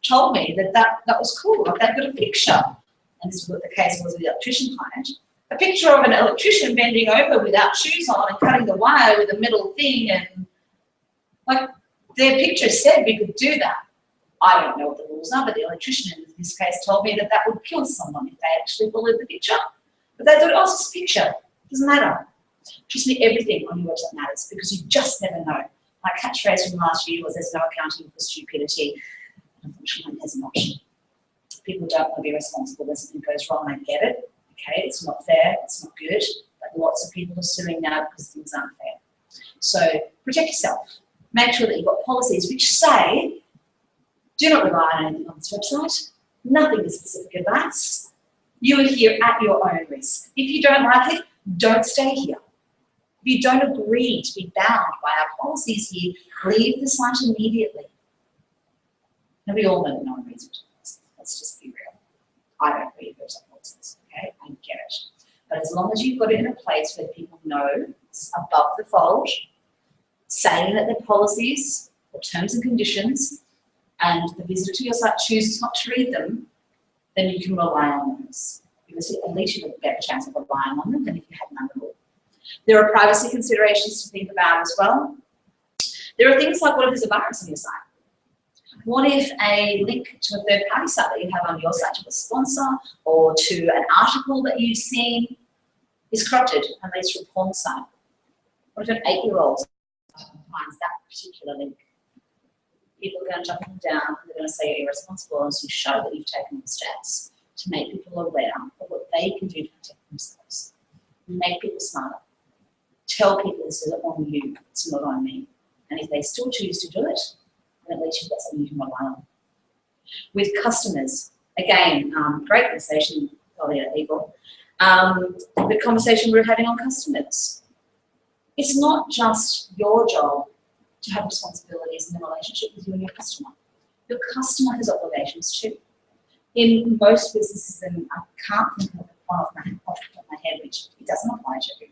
told me that was cool. Like they've got a picture, and this is what the case was with the electrician client, a picture of an electrician bending over without shoes on and cutting the wire with a metal thing, and like their picture said we could do that. I don't know what the rules are, but the electrician in this case told me that would kill someone if they actually followed the picture. But they thought, oh, it's just a picture. It doesn't matter. Trust me, everything on your website matters because you just never know. My catchphrase from last year was there's no accounting for stupidity. Unfortunately, there's an option. People don't want to be responsible when something goes wrong. I get it. Okay, it's not fair. It's not good. But lots of people are suing now because things aren't fair. So protect yourself. Make sure that you've got policies which say, do not rely on anything on this website. Nothing is specific advice. You are here at your own risk. If you don't like it, don't stay here. If you don't agree to be bound by our policies here, leave the site immediately. And we all know that no one reads it. Let's just be real. I don't read website policies, okay? I get it. But as long as you've got it in a place where people know it's above the fold, saying that their policies or terms and conditions and the visitor to your site chooses not to read them, then you can rely on those. Because at least you have a better chance of relying on them than if you had none at all. There are privacy considerations to think about as well. There are things like, what if there's a virus on your site? What if a link to a third-party site that you have on your site to a sponsor or to an article that you've seen is corrupted and leads to a porn site? What if an 8-year-old finds that particular link? People are going to jump up and down and they're going to say you're irresponsible unless you show that you've taken the steps to make people aware of what they can do to protect themselves. Make people smarter. Tell people this is on you, it's not on me. And if they still choose to do it, then at least you've got something you can rely on. With customers, again, great conversation earlier, Igor. The conversation we're having on customers. It's not just your job to have responsibilities in the relationship with you and your customer. Your customer has obligations too. In most businesses, and I can't think of one off the top of my head, which it doesn't apply to,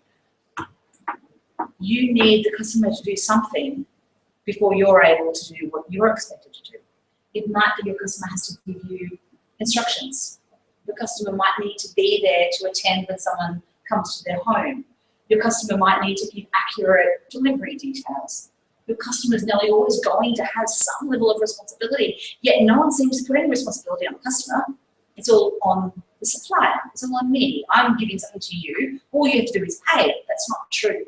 you need the customer to do something before you're able to do what you're expected to do. It might be your customer has to give you instructions. Your customer might need to be there to attend when someone comes to their home. Your customer might need to give accurate delivery details. Your customer is nearly always going to have some level of responsibility, yet no one seems to put any responsibility on the customer. It's all on the supplier. It's all on me. I'm giving something to you. All you have to do is pay. That's not true.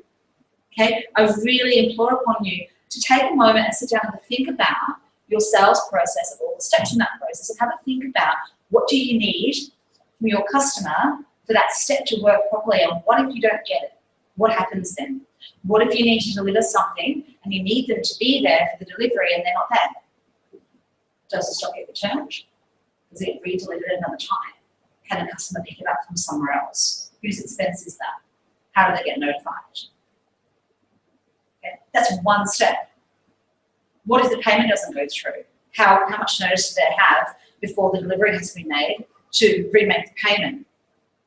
Okay? I really implore upon you to take a moment and sit down and think about your sales process, of all the steps in that process, and have a think about what do you need from your customer for that step to work properly, and what if you don't get it? What happens then? What if you need to deliver something and you need them to be there for the delivery and they're not there? Does the stock get returned? Does it get re-delivered another time? Can a customer pick it up from somewhere else? Whose expense is that? How do they get notified? Okay, that's one step. What if the payment doesn't go through? How much notice do they have before the delivery has to be made to remake the payment?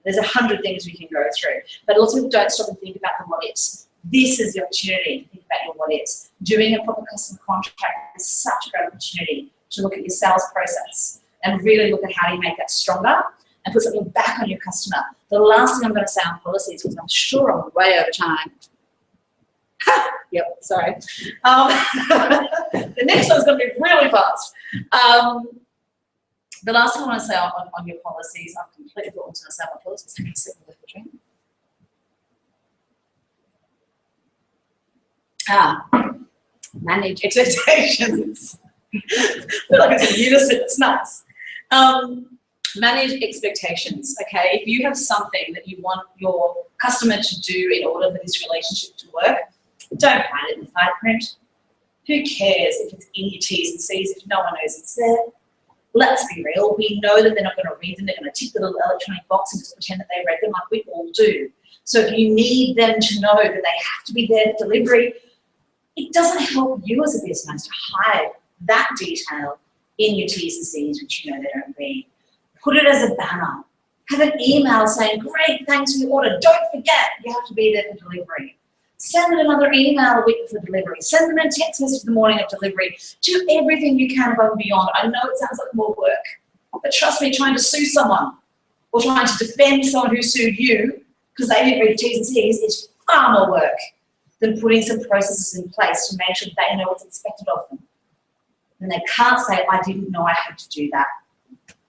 There's 100 things we can go through, but also don't stop and think about the what ifs. This is the opportunity to think about your what ifs. Doing a proper customer contract is such a great opportunity to look at your sales process and really look at how do you make that stronger and put something back on your customer. The last thing I'm going to say on policies, because I'm sure I'm way over time. Yep, sorry. The next one's going to be really fast. The last thing I want to say on your policies, I've completely forgotten what I was going to say on policies. I can see the between. Manage expectations. I feel like it's in unison, it's nice. Manage expectations, okay? If you have something that you want your customer to do in order for this relationship to work, don't write it in fine print. Who cares if it's in your T's and C's if no one knows it's there? Let's be real, we know that they're not going to read them, they're going to tick the little electronic box and just pretend that they read them like we all do. So if you need them to know that they have to be there for delivery, it doesn't help you as a business to hide that detail in your T's and C's, which you know they don't read. Put it as a banner. Have an email saying, great, thanks for your order. Don't forget, you have to be there for delivery. Send them another email a week before delivery. Send them a text message the morning of delivery. Do everything you can above and beyond. I know it sounds like more work, but trust me, trying to sue someone or trying to defend someone who sued you because they didn't read T's and C's is far more work than putting some processes in place to make sure they know what's expected of them. And they can't say, I didn't know I had to do that.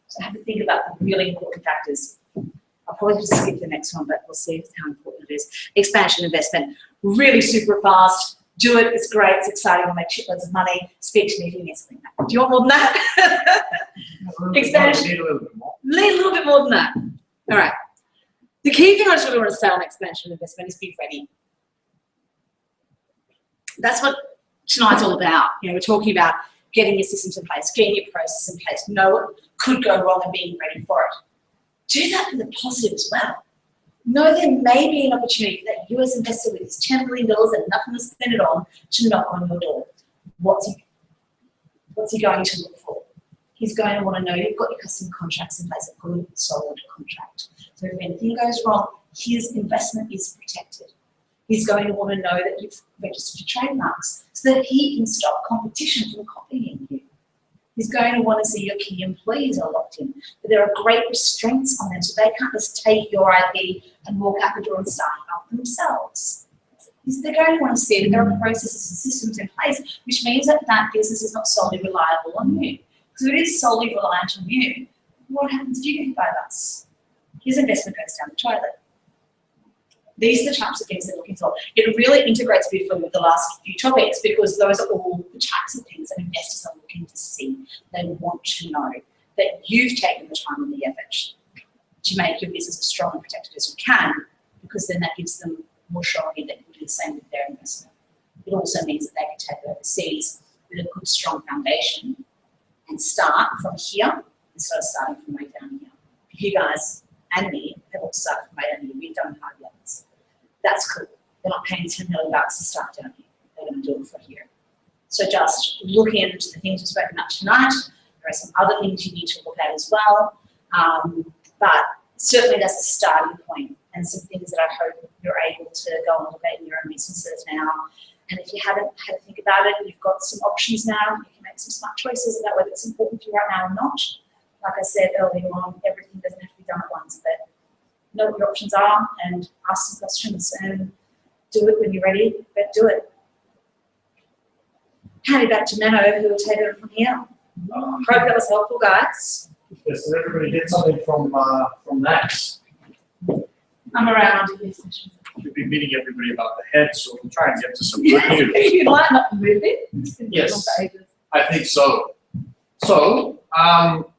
So have to think about the really important factors. I'll probably just skip the next one, but we'll see how important it is. Expansion investment, really super fast. Do it, it's great, it's exciting, we'll make shitloads of money. Speak to me if you need something. Do you want more than that? Expansion. Need a little bit more. Need a little bit more than that. All right. The key thing I just really want to say on expansion investment is be ready. That's what tonight's all about. You know, we're talking about getting your systems in place, getting your process in place, know what could go wrong and being ready for it. Do that for the positive as well. Know there may be an opportunity that you as investor with his $10 million and nothing to spend it on to knock on your door. What's he going to look for? He's going to want to know you've got your customer contracts in place, a good, solid contract. So if anything goes wrong, his investment is protected. He's going to want to know that you've registered your trademarks so that he can stop competition from copying you. He's going to want to see your key employees are locked in, that there are great restraints on them so they can't just take your IP and walk out the door and start it up themselves. They're going to want to see that there are processes and systems in place, which means that that business is not solely reliable on you. Because if it is solely reliant on you, what happens if you get hit by us? His investment goes down the toilet. These are the types of things they're looking for. It really integrates beautifully with the last few topics because those are all the types of things that investors are looking to see. They want to know that you've taken the time and the effort to make your business as strong and protected as you can, because then that gives them more surety that you do the same with their investment. It also means that they can take it overseas with a good, strong foundation and start from here instead of starting from way down here. You guys and me have all started from way down here. We've done hard yards. That's cool. They're not paying $10 million to start down here. They're going to do it for here. So just looking into the things we've spoken about tonight, there are some other things you need to look at as well. But certainly that's a starting point and some things that I hope you're able to go and look at in your own businesses now. And if you haven't had to think about it, you've got some options now. You can make some smart choices about whether it's important to you right now or not. Like I said earlier on, everything doesn't have to be done at once, but know what your options are and ask some questions and do it when you're ready, but do it. Hand it back to Menno, who will take it from here. Hope that was helpful, guys. Yes, does everybody get something from that? I'm around. We'll be meeting everybody about the head, so we'll try and get to some good news. You might not move it. Yes, I think so. So,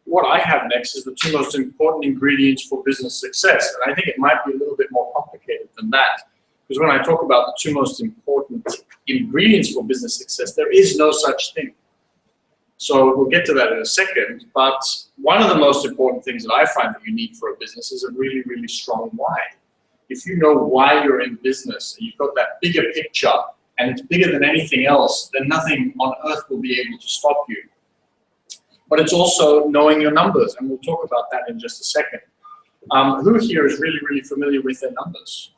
what I have next is the 2 most important ingredients for business success. And I think it might be a little bit more complicated than that. Because when I talk about the 2 most important ingredients for business success, there is no such thing. So we'll get to that in a second. But one of the most important things that I find that you need for a business is a really, really strong why. If you know why you're in business and you've got that bigger picture and it's bigger than anything else, then nothing on earth will be able to stop you. But it's also knowing your numbers, and we'll talk about that in just a second. Who here is really, really familiar with their numbers?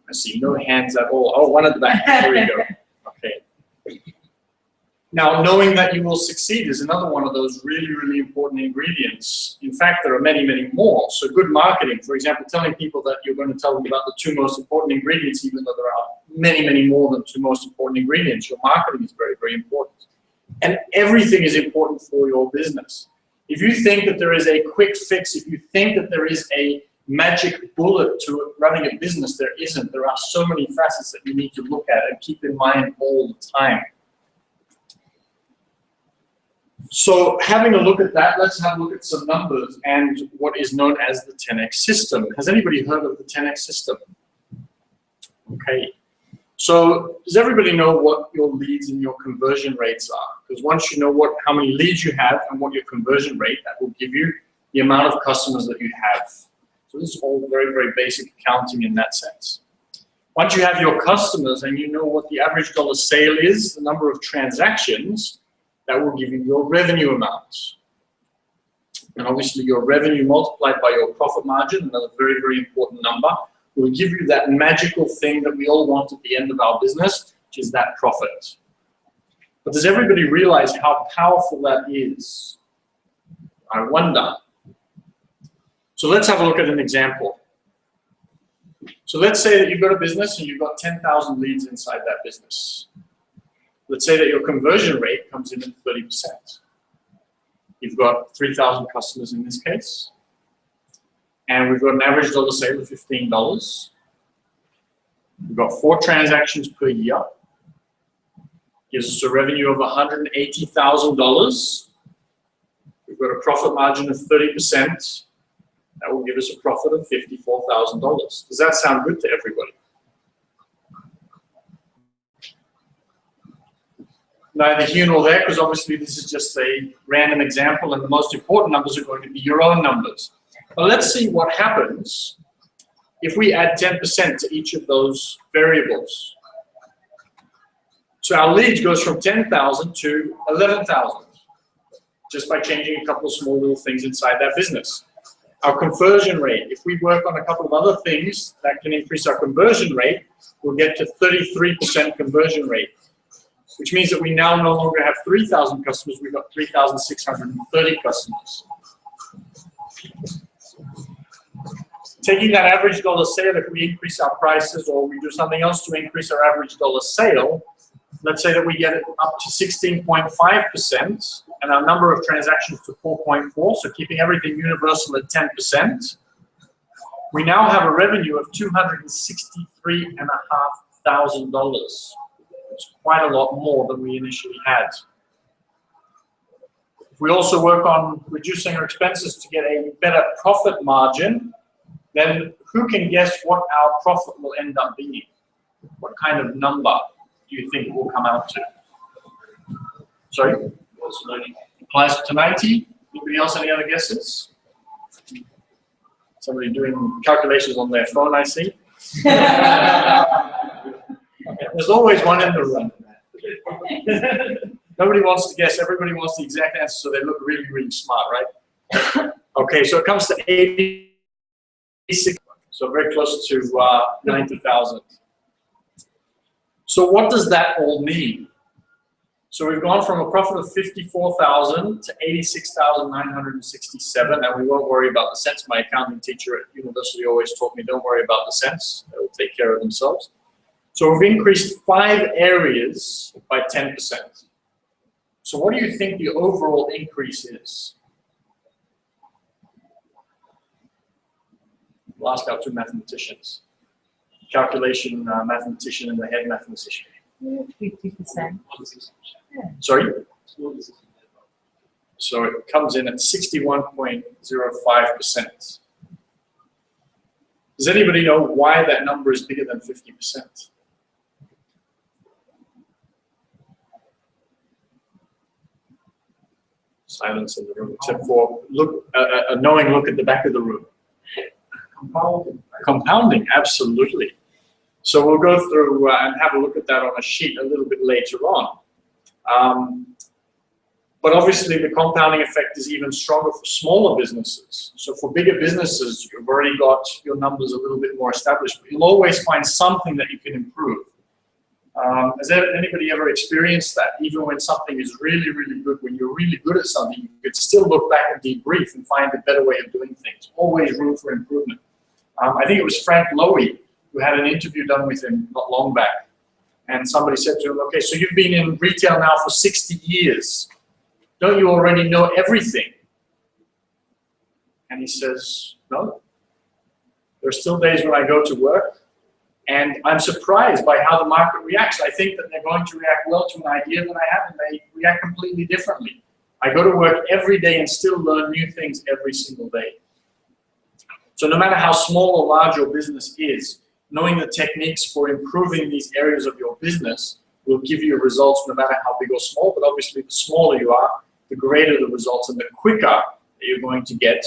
I see no hands at all. Oh, one at the back. There we go. Okay. Now, knowing that you will succeed is another one of those really, really important ingredients. In fact, there are many, many more. So good marketing, for example, telling people that you're going to tell them about the 2 most important ingredients, even though there are many, many more than 2 most important ingredients. Your marketing is very, very important. And everything is important for your business. If you think that there is a quick fix, if you think that there is a magic bullet to running a business, there isn't. There are so many facets that you need to look at and keep in mind all the time. So having a look at that, let's have a look at some numbers and what is known as the 10x system. Has anybody heard of the 10x system? Okay. So does everybody know what your leads and your conversion rates are? Because once you know how many leads you have and what your conversion rate, that will give you the amount of customers that you have. So this is all very, very basic accounting in that sense. Once you have your customers and you know what the average dollar sale is, the number of transactions, that will give you your revenue amounts. And obviously your revenue multiplied by your profit margin, another very, very important number, will give you that magical thing that we all want at the end of our business, which is that profit. But does everybody realize how powerful that is? I wonder. So let's have a look at an example. So let's say that you've got a business and you've got 10,000 leads inside that business. Let's say that your conversion rate comes in at 30%. You've got 3,000 customers in this case. And we've got an average dollar sale of $15. We've got 4 transactions per year. Gives us a revenue of $180,000. We've got a profit margin of 30%. That will give us a profit of $54,000. Does that sound good to everybody? Neither here nor there, because obviously this is just a random example, and the most important numbers are going to be your own numbers. But let's see what happens if we add 10% to each of those variables. So our leads goes from 10,000 to 11,000, just by changing a couple of small little things inside that business. Our conversion rate, if we work on a couple of other things that can increase our conversion rate, we'll get to 33% conversion rate, which means that we now no longer have 3,000 customers, we've got 3,630 customers. Taking that average dollar sale, if we increase our prices or we do something else to increase our average dollar sale, let's say that we get it up to 16.5% and our number of transactions to 4.4, so keeping everything universal at 10%, we now have a revenue of $263,500. It's quite a lot more than we initially had. If we also work on reducing our expenses to get a better profit margin, then who can guess what our profit will end up being? What kind of number do you think it will come out to? Sorry? Applies to 90. Anybody else, any other guesses? Somebody doing calculations on their phone, I see. There's always one in the room. Nobody wants to guess. Everybody wants the exact answer, so they look really, really smart, right? Okay, so it comes to 86, so very close to 90,000. So what does that all mean? So we've gone from a profit of 54,000 to 86,967, and we won't worry about the cents. My accounting teacher at university always taught me, don't worry about the cents. They will take care of themselves. So we've increased 5 areas by 10%. So what do you think the overall increase is? We'll ask our 2 mathematicians. Calculation mathematician and the head mathematician. 50%. Sorry? So it comes in at 61.05%. Does anybody know why that number is bigger than 50%? Silence in the room, except for a knowing look at the back of the room. Compounding. Compounding, absolutely. So we'll go through and have a look at that on a sheet a little bit later on. But obviously the compounding effect is even stronger for smaller businesses. So for bigger businesses, you've already got your numbers a little bit more established, but you'll always find something that you can improve. Has anybody ever experienced that? Even when something is really, really good, when you're really good at something, you could still look back and debrief and find a better way of doing things. Always room for improvement. I think it was Frank Lowy who had an interview done with him not long back. And somebody said to him, okay, so you've been in retail now for 60 years. Don't you already know everything? And he says, no. There are still days when I go to work and I'm surprised by how the market reacts. I think that they're going to react well to an idea that I have, and they react completely differently. I go to work every day and still learn new things every single day. So no matter how small or large your business is, knowing the techniques for improving these areas of your business will give you results no matter how big or small, but obviously the smaller you are, the greater the results and the quicker that you're going to get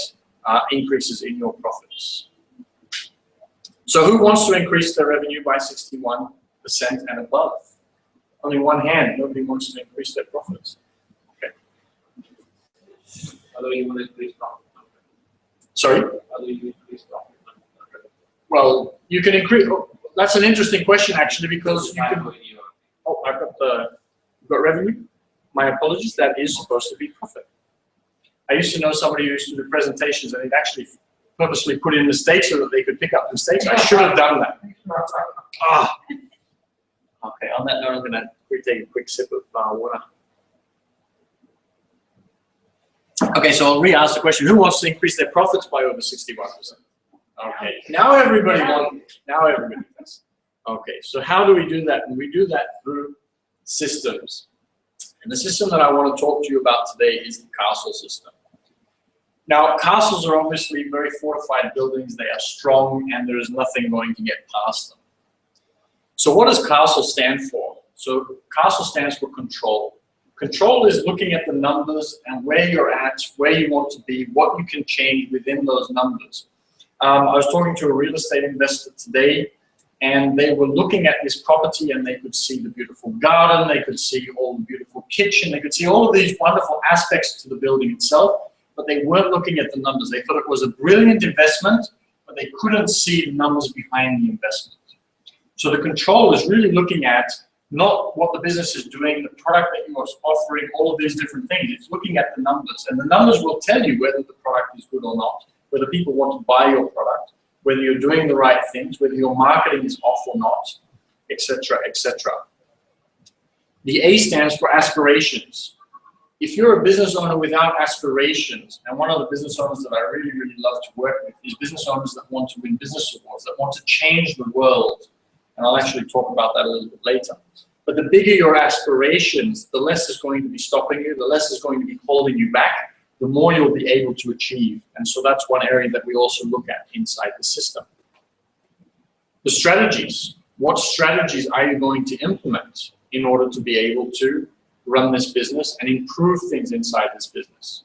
increases in your profits. So who wants to increase their revenue by 61% and above? Only one hand. Nobody wants to increase their profits. Okay. Although you want to increase profit. Sorry? Although you increase profit. Well, You can increase. Oh, that's an interesting question actually, because you can. Oh, I've got revenue. My apologies. That is supposed to be profit. I used to know somebody who used to do presentations, and he'd actually purposely put in mistakes so that they could pick up mistakes. I should have done that. Ah. Okay. On that note, I'm going to take a quick sip of water. Okay, so I'll re-ask the question: who wants to increase their profits by over 61%? Okay. Now everybody wants. Now everybody does. Okay. So how do we do that? And we do that through systems. And the system that I want to talk to you about today is the castle system. Now, castles are obviously very fortified buildings. They are strong, and there is nothing going to get past them. So what does castle stand for? So castle stands for control. Control is looking at the numbers and where you're at, where you want to be, what you can change within those numbers. I was talking to a real estate investor today, and they were looking at this property, and they could see the beautiful garden, they could see all the beautiful kitchen, they could see all of these wonderful aspects to the building itself, but they weren't looking at the numbers. They thought it was a brilliant investment, but they couldn't see the numbers behind the investment. So the control is really looking at not what the business is doing, the product that you are offering, all of these different things. It's looking at the numbers, and the numbers will tell you whether the product is good or not, whether people want to buy your product, whether you're doing the right things, whether your marketing is off or not, etc., etc. The A stands for aspirations. If you're a business owner without aspirations, and one of the business owners that I really, really love to work with is business owners that want to win business awards, that want to change the world, and I'll actually talk about that a little bit later. But the bigger your aspirations, the less is going to be stopping you, the less is going to be holding you back, the more you'll be able to achieve. And so that's one area that we also look at inside the system. The strategies. What strategies are you going to implement in order to be able to run this business and improve things inside this business?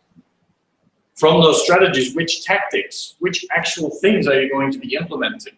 From those strategies, which tactics, which actual things are you going to be implementing?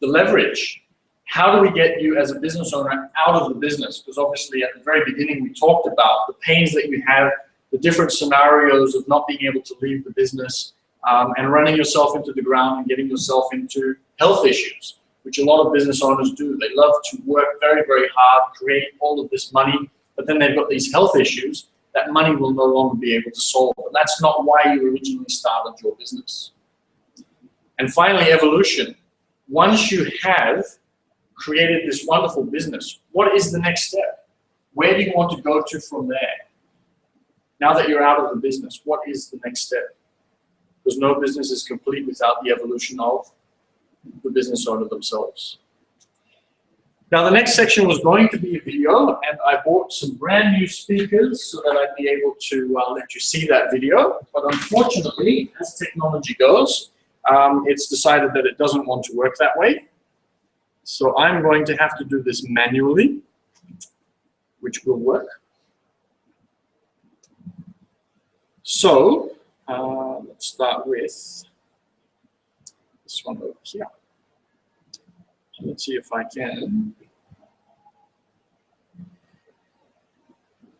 The leverage. How do we get you as a business owner out of the business? Because obviously at the very beginning we talked about the pains that you have, the different scenarios of not being able to leave the business and running yourself into the ground and getting yourself into health issues, which a lot of business owners do. They love to work very, very hard, create all of this money, but then they've got these health issues that money will no longer be able to solve. And that's not why you originally started your business. And finally, evolution. Once you have created this wonderful business, what is the next step? Where do you want to go to from there? Now that you're out of the business, what is the next step? Because no business is complete without the evolution of the business owner themselves. Now the next section was going to be a video, and I bought some brand new speakers so that I'd be able to let you see that video. But unfortunately, as technology goes, it's decided that it doesn't want to work that way. So I'm going to have to do this manually, which will work. So let's start with this one over here. So let's see if I can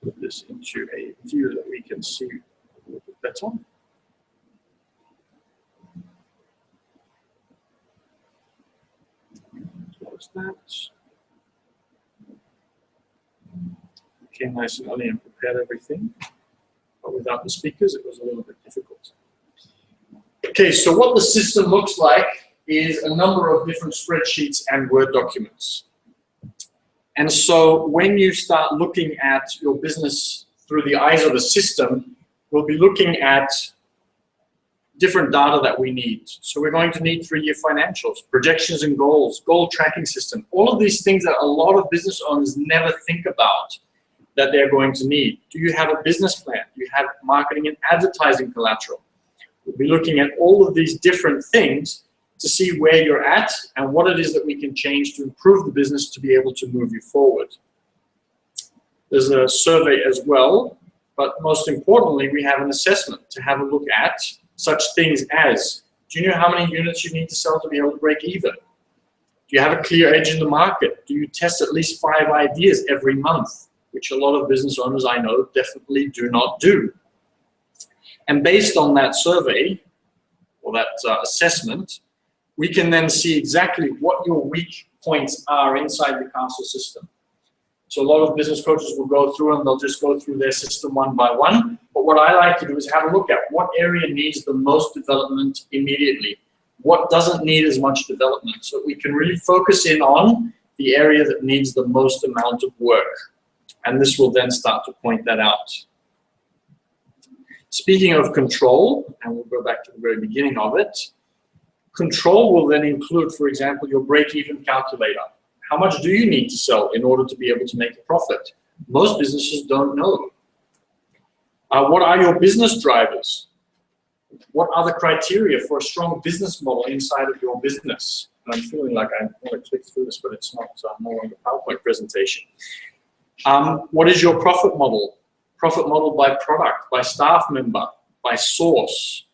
put this into a view that we can see a little bit better. Close that. Came nice and early and prepared everything. But without the speakers, it was a little bit difficult. Okay, so what the system looks like is a number of different spreadsheets and Word documents. And so when you start looking at your business through the eyes of a system, we'll be looking at different data that we need. So we're going to need 3-year financials, projections and goals, goal tracking system, all of these things that a lot of business owners never think about that they're going to need. Do you have a business plan? Do you have marketing and advertising collateral? We'll be looking at all of these different things to see where you're at and what it is that we can change to improve the business to be able to move you forward. There's a survey as well, but most importantly, we have an assessment to have a look at such things as, do you know how many units you need to sell to be able to break even? Do you have a clear edge in the market? Do you test at least 5 ideas every month? Which a lot of business owners I know definitely do not do. And based on that survey, or that assessment, we can then see exactly what your weak points are inside the castle system. So a lot of business coaches will go through and they'll just go through their system one by one. But what I like to do is have a look at what area needs the most development immediately. What doesn't need as much development, so we can really focus in on the area that needs the most amount of work. And this will then start to point that out. Speaking of control, and we'll go back to the very beginning of it, control will then include, for example, your break-even calculator. How much do you need to sell in order to be able to make a profit? Most businesses don't know. What are your business drivers? What are the criteria for a strong business model inside of your business? And I'm feeling like I want to click through this, but it's not more on the PowerPoint presentation. What is your profit model? Profit model by product, by staff member, by source.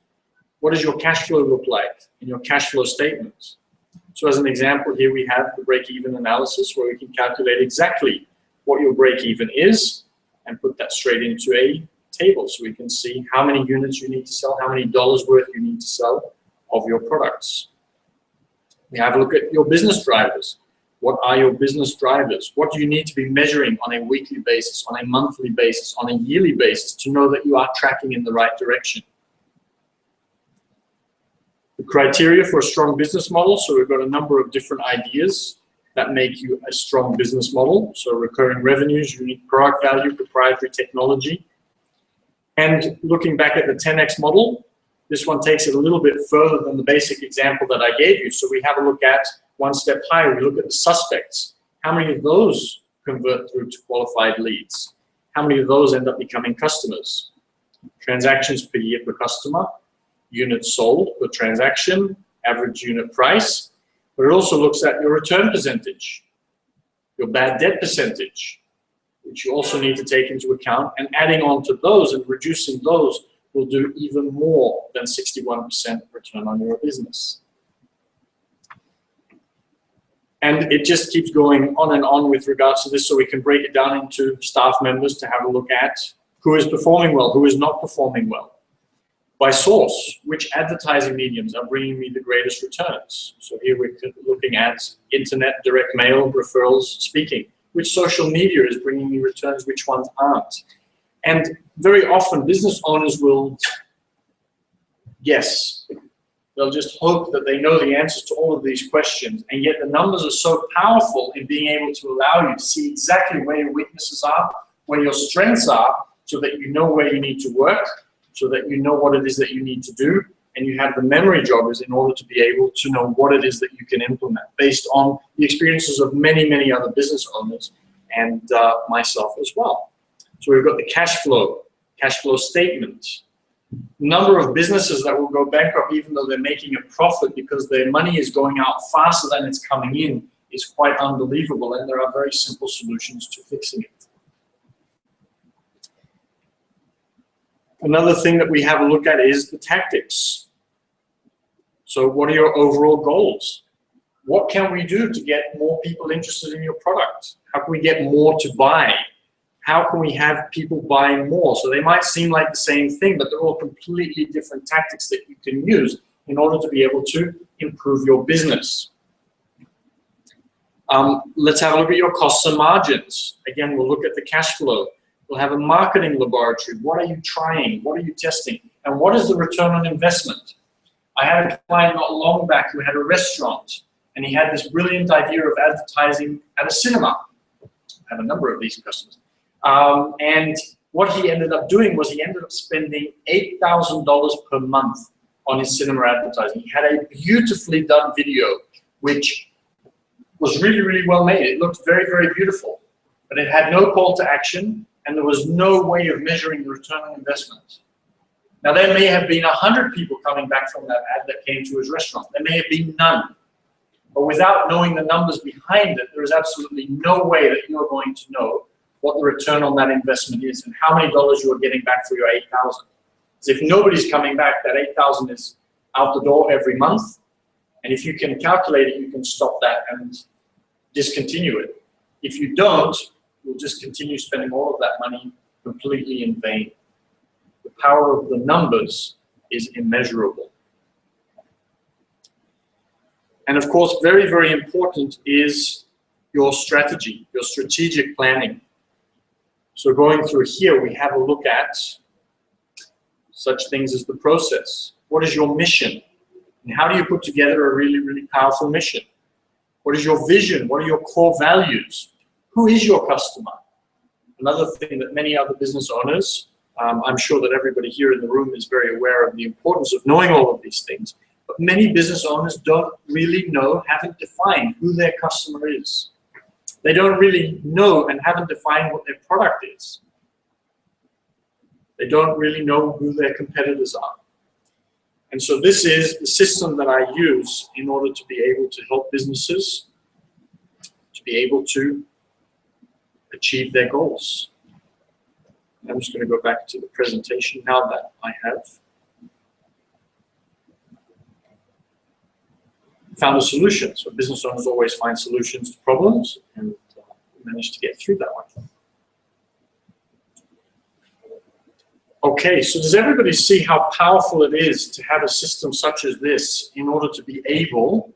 What does your cash flow look like in your cash flow statement? So as an example, here we have the break-even analysis where we can calculate exactly what your break-even is and put that straight into a table so we can see how many units you need to sell, how many dollars worth you need to sell of your products. We have a look at your business drivers. What are your business drivers? What do you need to be measuring on a weekly basis, on a monthly basis, on a yearly basis to know that you are tracking in the right direction? The criteria for a strong business model, so we've got a number of different ideas that make you a strong business model. So recurring revenues, unique product value, proprietary technology. And looking back at the 10X model, this one takes it a little bit further than the basic example that I gave you. So we have a look at one step higher. We look at the suspects. How many of those convert through to qualified leads? How many of those end up becoming customers? Transactions per year per customer, units sold per transaction, average unit price. But it also looks at your return percentage, your bad debt percentage, which you also need to take into account. And adding on to those and reducing those will do even more than 61% return on your business. And it just keeps going on and on with regards to this, so we can break it down into staff members to have a look at who is performing well, who is not performing well. By source, which advertising mediums are bringing me the greatest returns? So here we're looking at internet, direct mail, referrals, speaking. Which social media is bringing me returns, which ones aren't? And very often business owners will guess. They'll just hope that they know the answers to all of these questions, and yet the numbers are so powerful in being able to allow you to see exactly where your weaknesses are, where your strengths are, so that you know where you need to work, so that you know what it is that you need to do, and you have the memory joggers in order to be able to know what it is that you can implement based on the experiences of many, many other business owners and myself as well. So we've got the cash flow statement. Number of businesses that will go bankrupt even though they're making a profit because their money is going out faster than it's coming in is quite unbelievable, and there are very simple solutions to fixing it. Another thing that we have a look at is the tactics. So what are your overall goals? What can we do to get more people interested in your product? How can we get more to buy? How can we have people buying more? So they might seem like the same thing, but they're all completely different tactics that you can use in order to be able to improve your business. Let's have a look at your costs and margins. Again, we'll look at the cash flow. We'll have a marketing laboratory. What are you trying? What are you testing? And what is the return on investment? I had a client not long back who had a restaurant, and he had this brilliant idea of advertising at a cinema. I have a number of these customers. And what he ended up doing was he ended up spending $8,000 per month on his cinema advertising. He had a beautifully done video, which was really, really well made. It looked very, very beautiful, but it had no call to action, and there was no way of measuring the return on investment. Now, there may have been 100 people coming back from that ad that came to his restaurant. There may have been none. But without knowing the numbers behind it, there is absolutely no way that you are going to know what the return on that investment is and how many dollars you are getting back for your $8,000. Because if nobody's coming back, that $8,000 is out the door every month. And if you can calculate it, you can stop that and discontinue it. If you don't, you'll just continue spending all of that money completely in vain. The power of the numbers is immeasurable. And of course, very, very important is your strategy, your strategic planning. So going through here, we have a look at such things as the process. What is your mission? And how do you put together a really, really powerful mission? What is your vision? What are your core values? Who is your customer? Another thing that many other business owners, I'm sure that everybody here in the room is very aware of the importance of knowing all of these things, but many business owners don't really know, haven't defined who their customer is. They don't really know and haven't defined what their product is. They don't really know who their competitors are. And so this is the system that I use in order to be able to help businesses to be able to achieve their goals. I'm just going to go back to the presentation now that I have found a solution. So business owners always find solutions to problems, and managed to get through that one. Okay, so does everybody see how powerful it is to have a system such as this in order to be able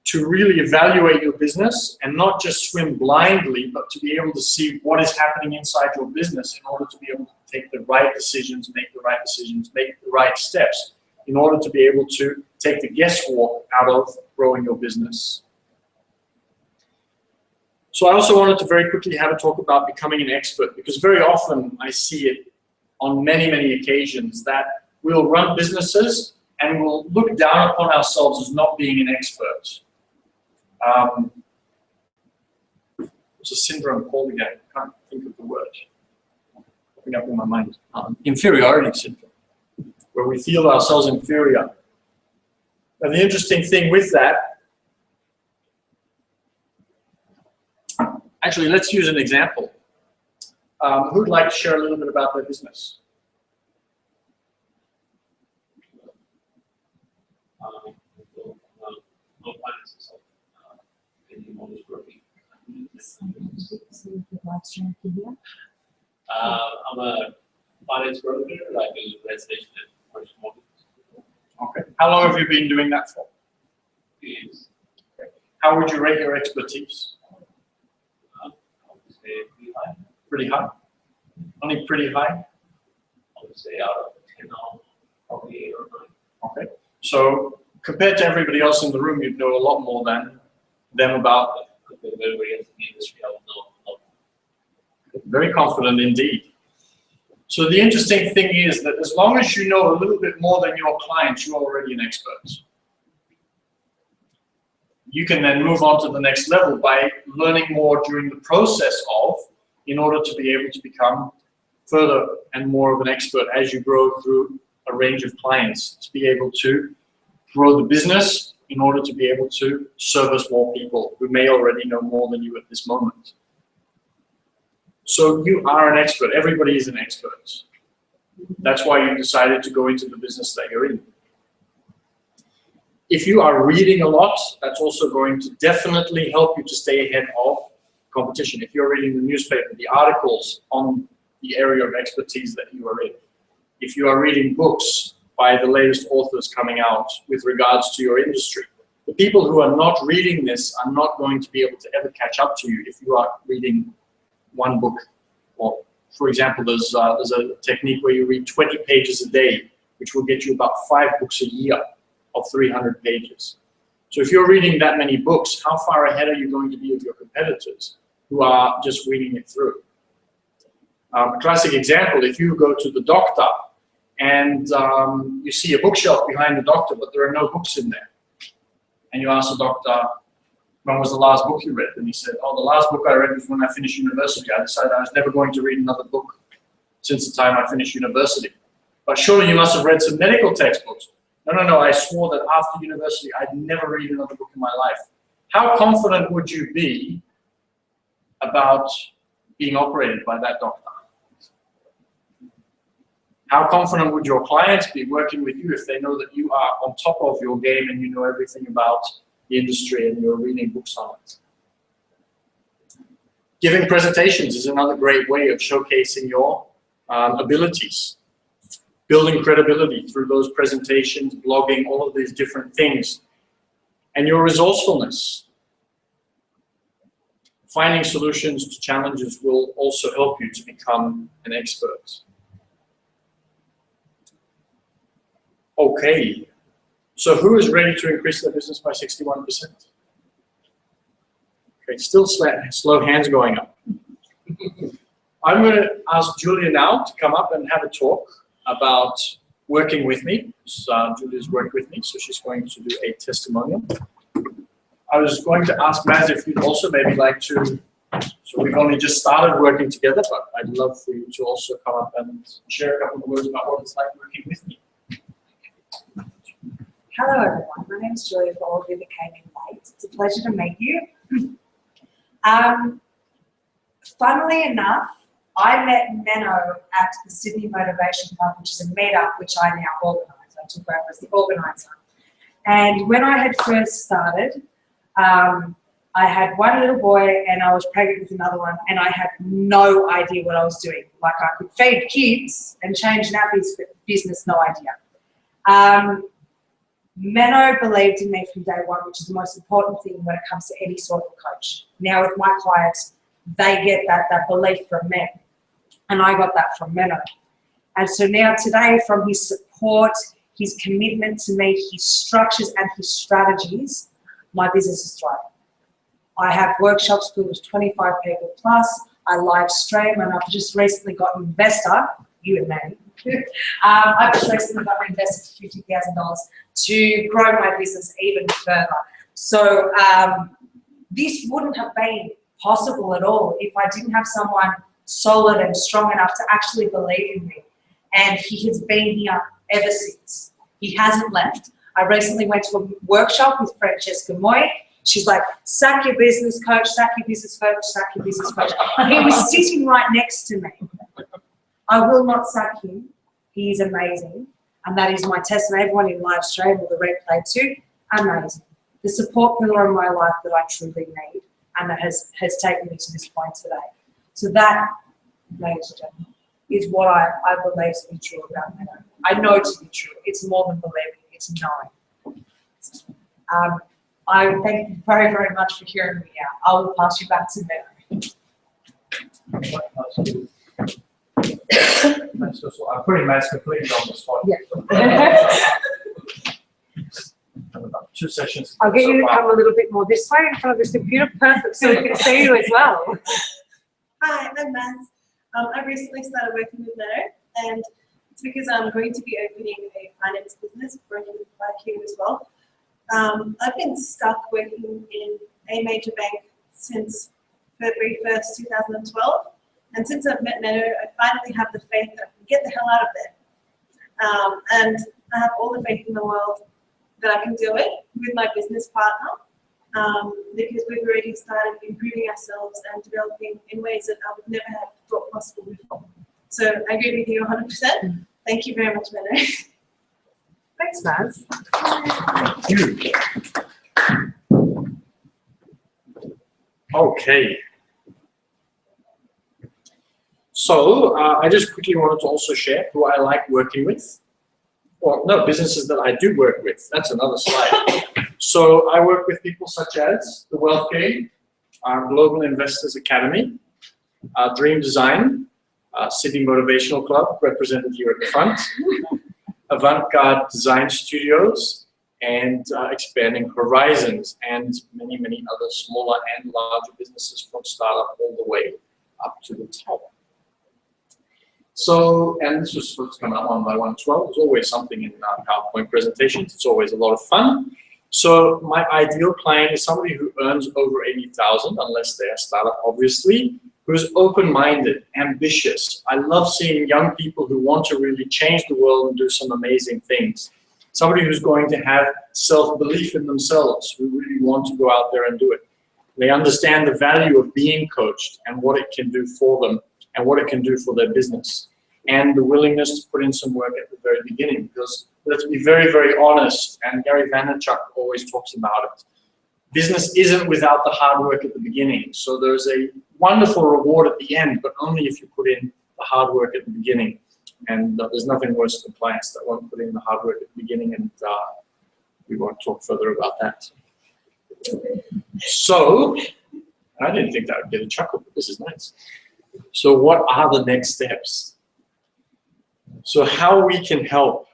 to really evaluate your business and not just swim blindly, but to be able to see what is happening inside your business in order to be able to take the right decisions, make the right steps in order to be able to take the guesswork out of growing your business. So I also wanted to very quickly have a talk about becoming an expert, because very often I see it on many, many occasions that we'll run businesses and we'll look down upon ourselves as not being an expert. What's a syndrome called again? I can't think of the word. Popping up in my mind. Inferiority syndrome, where we feel ourselves inferior. And the interesting thing with that, actually, let's use an example. Who'd like to share a little bit about their business? I'm a finance broker. I do residential and commercial mortgages. Okay. How long have you been doing that for? Years. Okay. How would you rate your expertise? I would say pretty high. Pretty high? Only pretty high? I would say out of 10 now, probably 8 or 9. Okay. So compared to everybody else in the room, you'd know a lot more than them about it. Compared to everybody else in the industry, I would know a lot. Very confident indeed. So the interesting thing is that as long as you know a little bit more than your clients, you're already an expert. You can then move on to the next level by learning more during the process of, in order to be able to become further and more of an expert as you grow through a range of clients, to be able to grow the business in order to be able to service more people who may already know more than you at this moment. So you are an expert. Everybody is an expert. That's why you decided to go into the business that you're in. If you are reading a lot, that's also going to definitely help you to stay ahead of competition. If you're reading the newspaper, the articles on the area of expertise that you are in. If you are reading books by the latest authors coming out with regards to your industry. The people who are not reading this are not going to be able to ever catch up to you if you are reading one book. Or, for example, there's a technique where you read 20 pages a day, which will get you about 5 books a year of 300 pages. So if you're reading that many books, how far ahead are you going to be of your competitors who are just reading it through? A classic example, if you go to the doctor and you see a bookshelf behind the doctor, but there are no books in there, and you ask the doctor, when was the last book you read? And he said, oh, the last book I read was when I finished university. I decided I was never going to read another book since the time I finished university. But surely you must have read some medical textbooks. No, I swore that after university I'd never read another book in my life. How confident would you be about being operated by that doctor? How confident would your clients be working with you if they know that you are on top of your game and you know everything about the industry and you're reading books on it? Giving presentations is another great way of showcasing your abilities. Building credibility through those presentations, blogging, all of these different things. And your resourcefulness. Finding solutions to challenges will also help you to become an expert. Okay, so who is ready to increase their business by 61%? Okay, still slow hands going up. I'm going to ask Giulia now to come up and have a talk about working with me. So, Giulia's worked with me, so she's going to do a testimonial. I was going to ask Maz if you'd also maybe like to, so we've only just started working together, but I'd love for you to also come up and share a couple of words about what it's like working with me. Hello everyone, my name is Giulia, for all of you that came in late. It's a pleasure to meet you. Funnily enough, I met Menno at the Sydney Motivation Club, which is a meetup which I now organise. I took over as the organiser. And when I had first started, I had one little boy and I was pregnant with another one, and I had no idea what I was doing. Like, I could feed kids and change nappies, but business, no idea. Menno believed in me from day one, which is the most important thing when it comes to any sort of coach. Now with my clients, they get that belief from me, and I got that from Menno. And so now today, from his support, his commitment to me, his structures and his strategies, my business is thriving. I have workshops filled with 25 people plus. I live stream, and I've just recently got an investor, you and me. I've just recently got an investor for $50,000 to grow my business even further. So this wouldn't have been possible at all if I didn't have someone solid and strong enough to actually believe in me. And he has been here ever since. He hasn't left. I recently went to a workshop with Francesca Moy. She's like, sack your business coach, sack your business coach, sack your business coach. He was sitting right next to me. I will not sack him. He is amazing. And that is my testament. Everyone in live stream or the replay too, amazing. The support pillar in my life that I truly need, and that has taken me to this point today. So that, ladies and gentlemen, is what I believe to be true about Menno. I know to be true. It's more than believing, it's knowing. I thank you very, very much for hearing me out. I will pass you back to Menno. I'm putting Maz completely on the spot. Yeah. About 2 sessions. I'll get you to come a little bit more this way in front of this computer, perfect, so we can see you as well. Hi, I'm Maz. I recently started working with Menno, and it's because I'm going to be opening a finance business, working with you as well. I've been stuck working in a major bank since February 1st, 2012. And since I've met Menno, I finally have the faith that I can get the hell out of there. And I have all the faith in the world that I can do it with my business partner, because we've already started improving ourselves and developing in ways that I would never have thought possible before. So I agree with you 100%. Thank you very much, Menno. Thanks, Maz. Thank you. Okay. So I just quickly wanted to also share who I like working with. Well, no, businesses that I do work with. That's another slide. So I work with people such as the Wealth Game, our Global Investors Academy, Dream Design, Sydney Motivational Club, represented here at the front, Avant-Garde Design Studios, and Expanding Horizons, and many, many other smaller and larger businesses from startup all the way up to the top. So, and this was supposed to come out 1 by 112. There's always something in our PowerPoint presentations. It's always a lot of fun. So my ideal client is somebody who earns over 80,000, unless they're a startup, obviously, who's open-minded, ambitious. I love seeing young people who want to really change the world and do some amazing things. Somebody who's going to have self-belief in themselves, who really want to go out there and do it. They understand the value of being coached and what it can do for them and what it can do for their business. And the willingness to put in some work at the very beginning, because let's be very, very honest, and Gary Vaynerchuk always talks about it. Business isn't without the hard work at the beginning. So there's a wonderful reward at the end, but only if you put in the hard work at the beginning. And there's nothing worse than clients that won't put in the hard work at the beginning, and we won't talk further about that. So, I didn't think that would get a chuckle, but this is nice. So what are the next steps? So how we can help?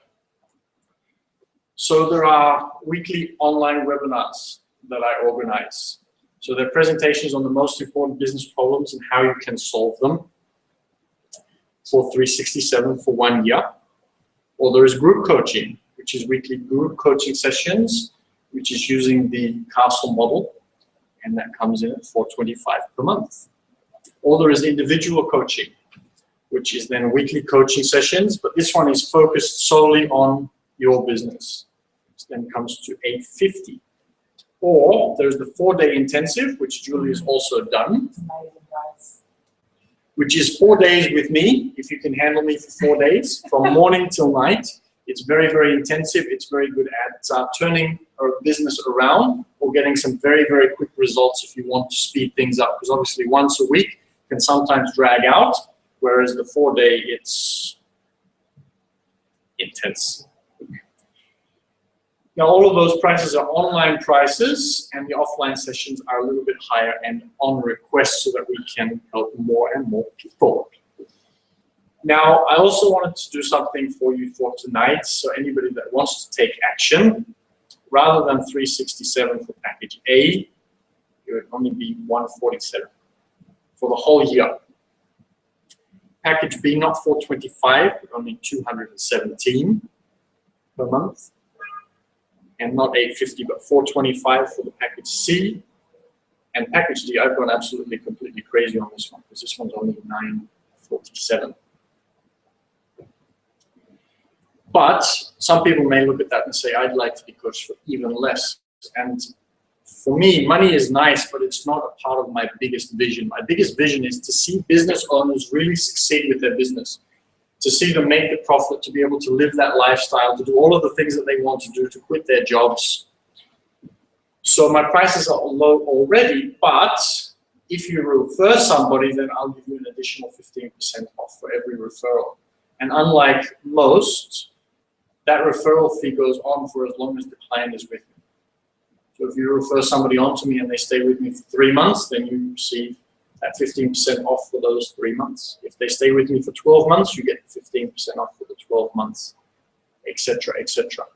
So there are weekly online webinars that I organize. So they're presentations on the most important business problems and how you can solve them for 367 for 1 year. Or there is group coaching, which is weekly group coaching sessions, which is using the castle model, and that comes in at $425 per month. Or there is individual coaching, which is then weekly coaching sessions, but this one is focused solely on your business. This then comes to $850. Or there's the 4-day intensive, which Giulia has also done, which is 4 days with me, if you can handle me for 4 days, from morning till night. It's very, very intensive. It's very good at turning a business around or getting some very, very quick results if you want to speed things up. Because obviously once a week can sometimes drag out, whereas the 4-day, it's intense. Now, all of those prices are online prices, and the offline sessions are a little bit higher and on request so that we can help more and more people. Now, I also wanted to do something for you for tonight. So anybody that wants to take action, rather than 367 for package A, it would only be 147 for the whole year. Package B, not 425, but only 217 per month. And not 850, but 425 for the package C. And package D, I've gone absolutely completely crazy on this one, because this one's only 947. But some people may look at that and say, I'd like to be coached for even less. And for me, money is nice, but it's not a part of my biggest vision. My biggest vision is to see business owners really succeed with their business, to see them make the profit, to be able to live that lifestyle, to do all of the things that they want to do, to quit their jobs. So my prices are low already, but if you refer somebody, then I'll give you an additional 15% off for every referral. And unlike most, that referral fee goes on for as long as the client is with me. So if you refer somebody on to me and they stay with me for 3 months, then you receive that 15% off for those 3 months. If they stay with me for 12 months, you get 15% off for the 12 months, etc., etc.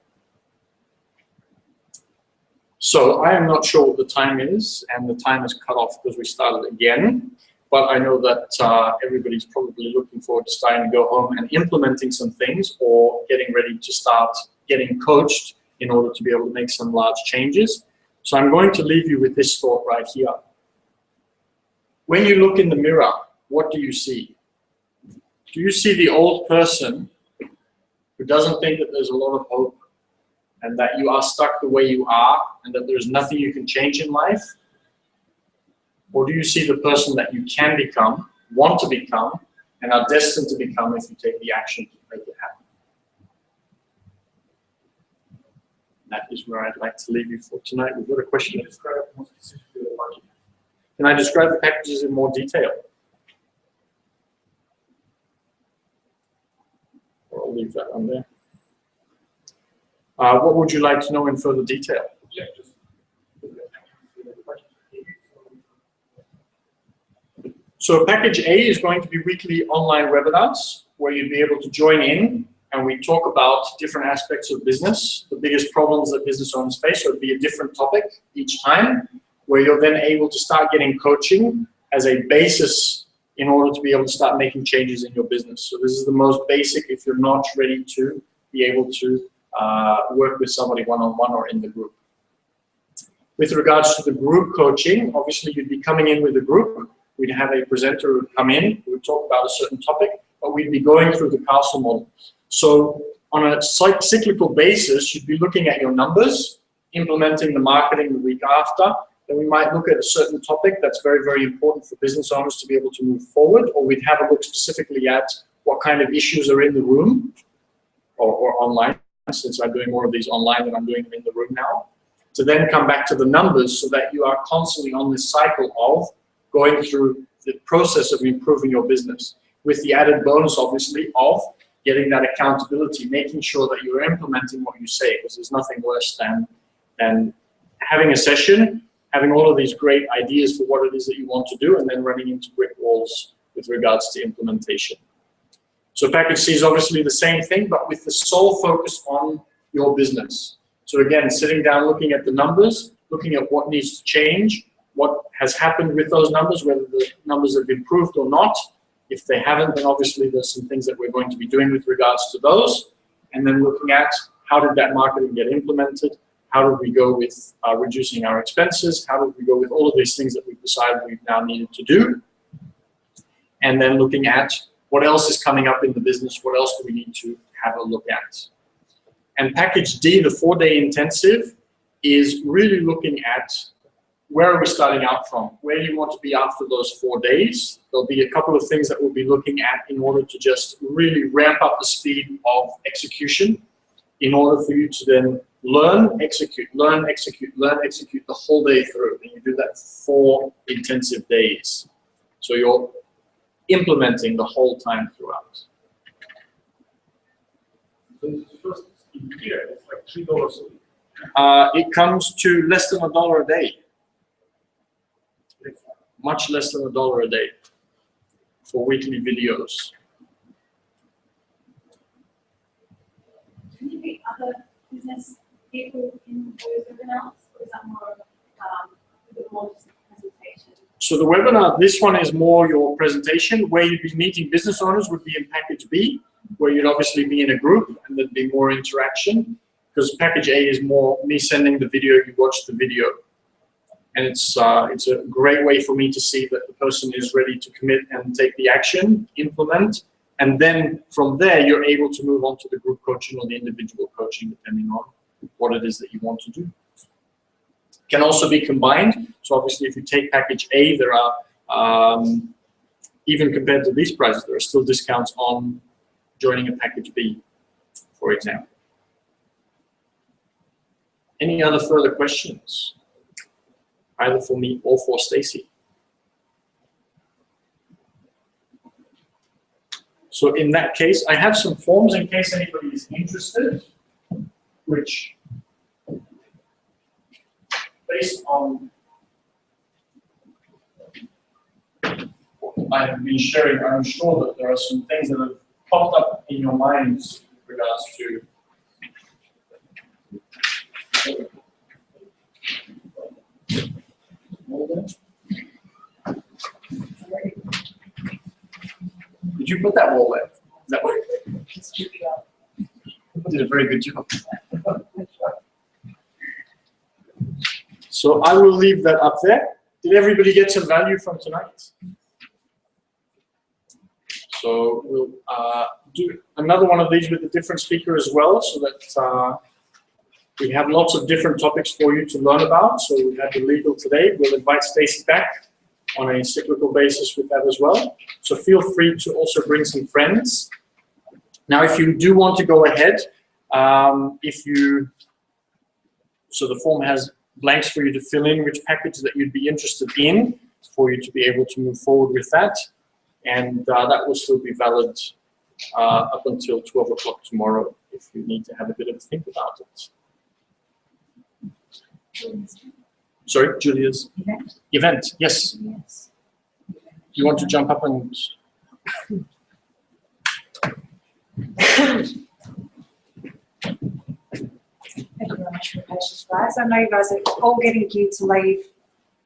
So I am not sure what the time is, and the time is cut off because we started again. But I know that everybody's probably looking forward to starting to go home and implementing some things, or getting ready to start getting coached in order to be able to make some large changes. So I'm going to leave you with this thought right here. When you look in the mirror, what do you see? Do you see the old person who doesn't think that there's a lot of hope and that you are stuck the way you are and that there's nothing you can change in life? Or do you see the person that you can become, want to become, and are destined to become if you take the action to make it happen? That is where I'd like to leave you for tonight. We've got a question. Can I describe the packages in more detail? Or I'll leave that on there. What would you like to know in further detail? Yeah, just So package A is going to be weekly online webinars where you'd be able to join in, and we talk about different aspects of business, the biggest problems that business owners face. So it'd be a different topic each time, where you're then able to start getting coaching as a basis in order to be able to start making changes in your business. So this is the most basic if you're not ready to be able to work with somebody one-on-one or in the group. With regards to the group coaching, obviously you'd be coming in with a group. We'd have a presenter who would come in, who would talk about a certain topic, but we'd be going through the castle model. So on a cyclical basis, you'd be looking at your numbers, implementing the marketing the week after. Then we might look at a certain topic that's very, very important for business owners to be able to move forward, or we'd have a look specifically at what kind of issues are in the room or online, since I'm doing more of these online than I'm doing them in the room now, to then come back to the numbers so that you are constantly on this cycle of going through the process of improving your business, with the added bonus, obviously, of getting that accountability, making sure that you're implementing what you say, because there's nothing worse than having a session, having all of these great ideas for what it is that you want to do, and then running into brick walls with regards to implementation. So package C is obviously the same thing, but with the sole focus on your business. So again, sitting down, looking at the numbers, looking at what needs to change, what has happened with those numbers, whether the numbers have improved or not. If they haven't, then obviously there's some things that we're going to be doing with regards to those. And then looking at how did that marketing get implemented? How did we go with reducing our expenses? How did we go with all of these things that we've decided we've now needed to do? And then looking at what else is coming up in the business? What else do we need to have a look at? And package D, the 4-day intensive, is really looking at where are we starting out from? Where do you want to be after those 4 days? There'll be a couple of things that we'll be looking at in order to just really ramp up the speed of execution in order for you to then learn, execute, learn, execute, learn, execute the whole day through. And you do that for 4 intensive days. So you're implementing the whole time throughout. First year, it's like $3 a week. It comes to less than $1 a day. Much less than $1 a day for weekly videos. Do you meet other business people in those webinars, or is that more just a presentation? So the webinar, this one is more your presentation. Where you'd be meeting business owners would be in package B, where you'd obviously be in a group and there'd be more interaction. Because package A is more me sending the video, you watch the video. And it's a great way for me to see that the person is ready to commit and take the action, implement, and then from there you're able to move on to the group coaching or the individual coaching depending on what it is that you want to do. Can also be combined. So obviously if you take package A, there are, even compared to these prices, there are still discounts on joining a package B, for example. Any other further questions? Either for me or for Stacy. So in that case, I have some forms in case anybody is interested, which, based on what I have been sharing, I'm sure that there are some things that have popped up in your minds with regards to Did you put that wall there? That way. You did a very good job. So I will leave that up there. Did everybody get some value from tonight? So we'll do another one of these with a different speaker as well, so that we have lots of different topics for you to learn about. So we had the legal today. We'll invite Stacy back on a cyclical basis with that as well. So feel free to also bring some friends. Now, if you do want to go ahead, so the form has blanks for you to fill in which package that you'd be interested in for you to be able to move forward with that. And that will still be valid up until 12 o'clock tomorrow if you need to have a bit of a think about it. Sorry, Giulia's event. Yes. Yes. You want to jump up and? Thank you very much for your patience, guys. I know you guys are all getting geared to leave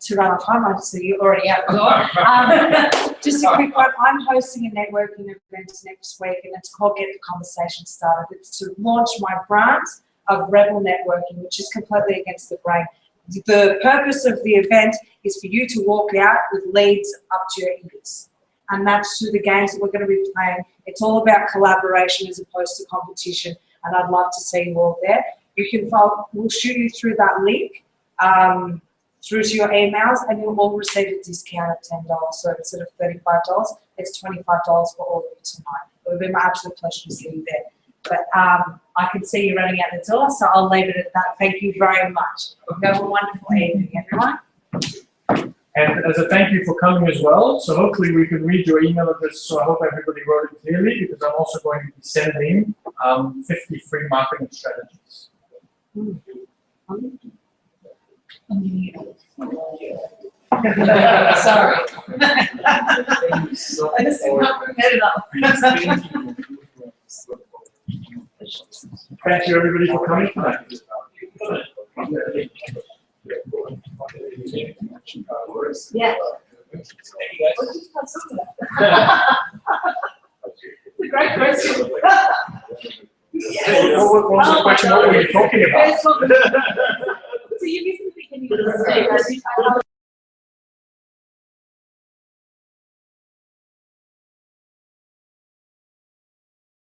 to run off home. I see you're already out the door. Just a quick one. I'm hosting a networking event next week, and it's called Get the Conversation Started. It's to launch my brand of Rebel Networking, which is completely against the grain. The purpose of the event is for you to walk out with leads up to your ears. And that's through the games that we're going to be playing. It's all about collaboration as opposed to competition. And I'd love to see you all there. You can follow, we'll shoot you through that link through to your emails, and you'll all receive a discount of $10. So instead of $35, it's $25 for all of you tonight. It would be my absolute pleasure to see you there. But I can see you running out the door, so I'll leave it at that. Thank you very much. Have a wonderful evening, everyone. And as a thank you for coming as well, so hopefully we can read your email address, so I hope everybody wrote it clearly, because I'm also going to be sending 50 free marketing strategies. Sorry. I just can't get it up. Thank you, everybody, for coming tonight. Yeah. It's a great question. What was the question? What were you talking about? So you recently, can you